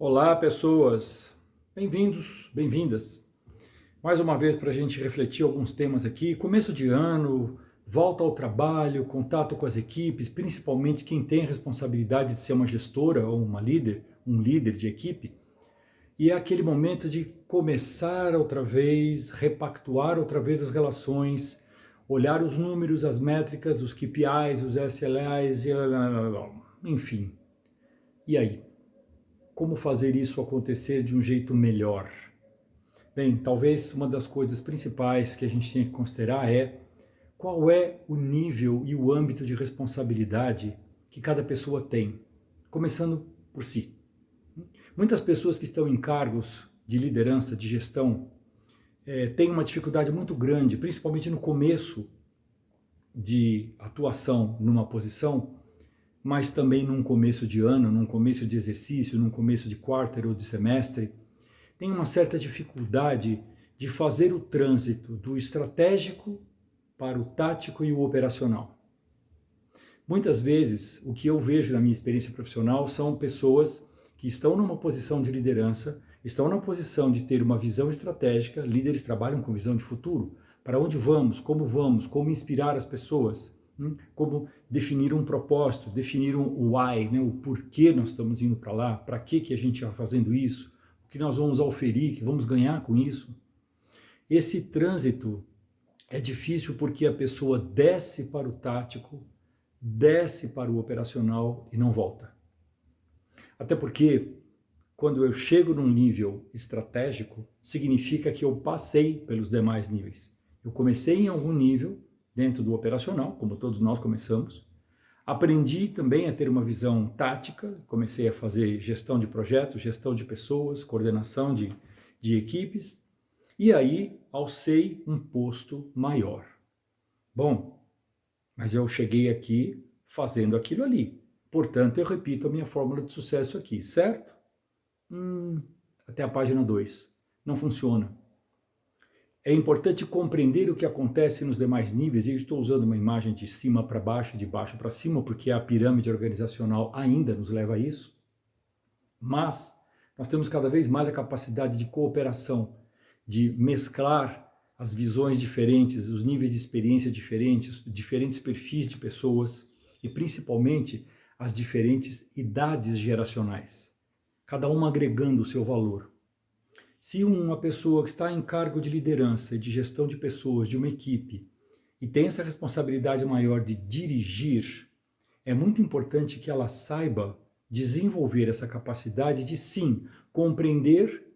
Olá, pessoas! Bem-vindos, bem-vindas. Mais uma vez para a gente refletir alguns temas aqui. Começo de ano, volta ao trabalho, contato com as equipes, principalmente quem tem a responsabilidade de ser uma gestora ou uma líder, um líder de equipe. E é aquele momento de começar outra vez, repactuar outra vez as relações, olhar os números, as métricas, os KPIs, os SLAs, enfim. E aí? Como fazer isso acontecer de um jeito melhor? Bem, talvez uma das coisas principais que a gente tem que considerar é qual é o nível e o âmbito de responsabilidade que cada pessoa tem, começando por si. Muitas pessoas que estão em cargos de liderança, de gestão, têm uma dificuldade muito grande, principalmente no começo de atuação numa posição, mas também num começo de ano, num começo de exercício, num começo de quarter ou de semestre, tem uma certa dificuldade de fazer o trânsito do estratégico para o tático e o operacional. Muitas vezes, o que eu vejo na minha experiência profissional são pessoas que estão numa posição de liderança, estão na posição de ter uma visão estratégica, líderes trabalham com visão de futuro, para onde vamos, como inspirar as pessoas, como definir um propósito, definir um why, né, o porquê nós estamos indo para lá, para que a gente está fazendo isso, o que nós vamos oferir, que vamos ganhar com isso. Esse trânsito é difícil porque a pessoa desce para o tático, desce para o operacional e não volta. Até porque quando eu chego num nível estratégico, significa que eu passei pelos demais níveis. Eu comecei em algum nível dentro do operacional, como todos nós começamos. Aprendi também a ter uma visão tática, comecei a fazer gestão de projetos, gestão de pessoas, coordenação de equipes, e aí alcei um posto maior. Bom, mas eu cheguei aqui fazendo aquilo ali. Portanto, eu repito a minha fórmula de sucesso aqui, certo? Até a página 2. Não funciona. É importante compreender o que acontece nos demais níveis, e eu estou usando uma imagem de cima para baixo, de baixo para cima, porque a pirâmide organizacional ainda nos leva a isso. Mas nós temos cada vez mais a capacidade de cooperação, de mesclar as visões diferentes, os níveis de experiência diferentes, diferentes perfis de pessoas e principalmente as diferentes idades geracionais, cada uma agregando o seu valor. Se uma pessoa que está em cargo de liderança e de gestão de pessoas, de uma equipe, e tem essa responsabilidade maior de dirigir, é muito importante que ela saiba desenvolver essa capacidade de, sim, compreender,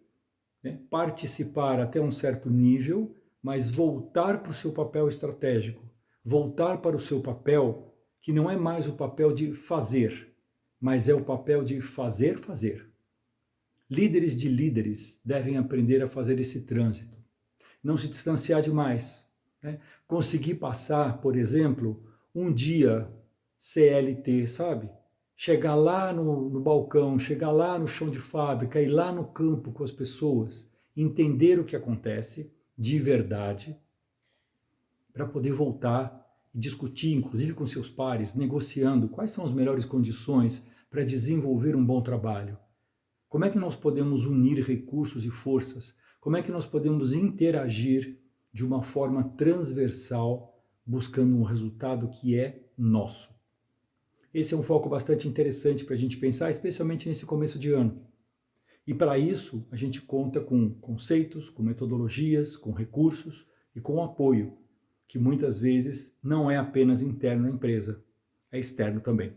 né, participar até um certo nível, mas voltar para o seu papel estratégico, voltar para o seu papel, que não é mais o papel de fazer, mas é o papel de fazer. Líderes de líderes devem aprender a fazer esse trânsito. Não se distanciar demais. Né? Conseguir passar, por exemplo, um dia CLT, sabe? Chegar lá no balcão, chegar lá no chão de fábrica, ir lá no campo com as pessoas, entender o que acontece de verdade, para poder voltar e discutir, inclusive com seus pares, negociando quais são as melhores condições para desenvolver um bom trabalho. Como é que nós podemos unir recursos e forças? Como é que nós podemos interagir de uma forma transversal, buscando um resultado que é nosso? Esse é um foco bastante interessante para a gente pensar, especialmente nesse começo de ano. E para isso, a gente conta com conceitos, com metodologias, com recursos e com apoio, que muitas vezes não é apenas interno à empresa, é externo também.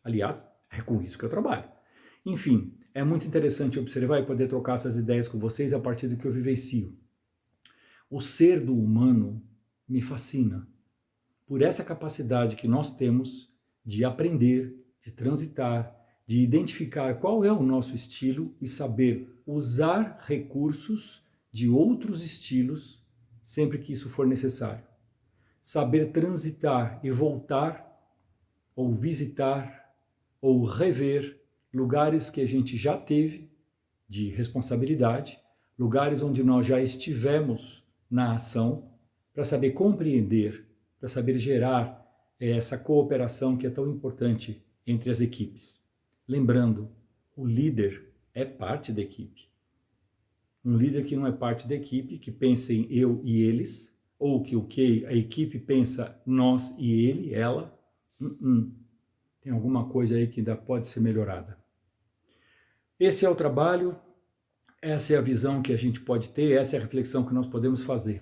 Aliás, é com isso que eu trabalho. Enfim, é muito interessante observar e poder trocar essas ideias com vocês a partir do que eu vivencio. O ser do humano me fascina, por essa capacidade que nós temos de aprender, de transitar, de identificar qual é o nosso estilo e saber usar recursos de outros estilos sempre que isso for necessário. Saber transitar e voltar, ou visitar, ou rever lugares que a gente já teve de responsabilidade, lugares onde nós já estivemos na ação, para saber compreender, para saber gerar essa cooperação que é tão importante entre as equipes. Lembrando, o líder é parte da equipe. Um líder que não é parte da equipe, que pensa em eu e eles, ou que o que a equipe pensa nós e ele, ela, tem alguma coisa aí que ainda pode ser melhorada. Esse é o trabalho, essa é a visão que a gente pode ter, essa é a reflexão que nós podemos fazer.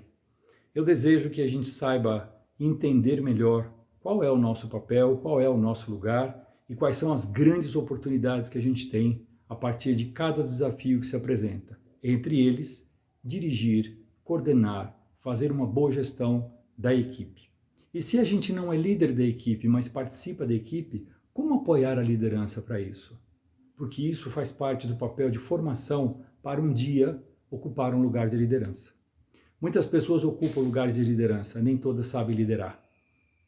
Eu desejo que a gente saiba entender melhor qual é o nosso papel, qual é o nosso lugar e quais são as grandes oportunidades que a gente tem a partir de cada desafio que se apresenta. Entre eles, dirigir, coordenar, fazer uma boa gestão da equipe. E se a gente não é líder da equipe, mas participa da equipe, como apoiar a liderança para isso? Porque isso faz parte do papel de formação para um dia ocupar um lugar de liderança. Muitas pessoas ocupam lugares de liderança, nem todas sabem liderar.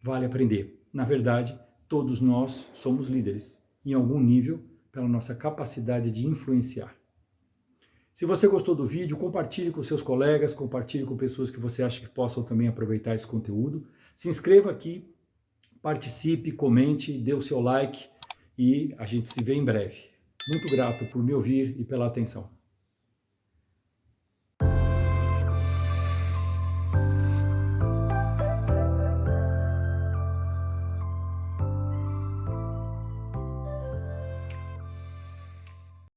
Vale aprender. Na verdade, todos nós somos líderes, em algum nível, pela nossa capacidade de influenciar. Se você gostou do vídeo, compartilhe com seus colegas, compartilhe com pessoas que você acha que possam também aproveitar esse conteúdo. Se inscreva aqui, participe, comente, dê o seu like e a gente se vê em breve. Muito grato por me ouvir e pela atenção.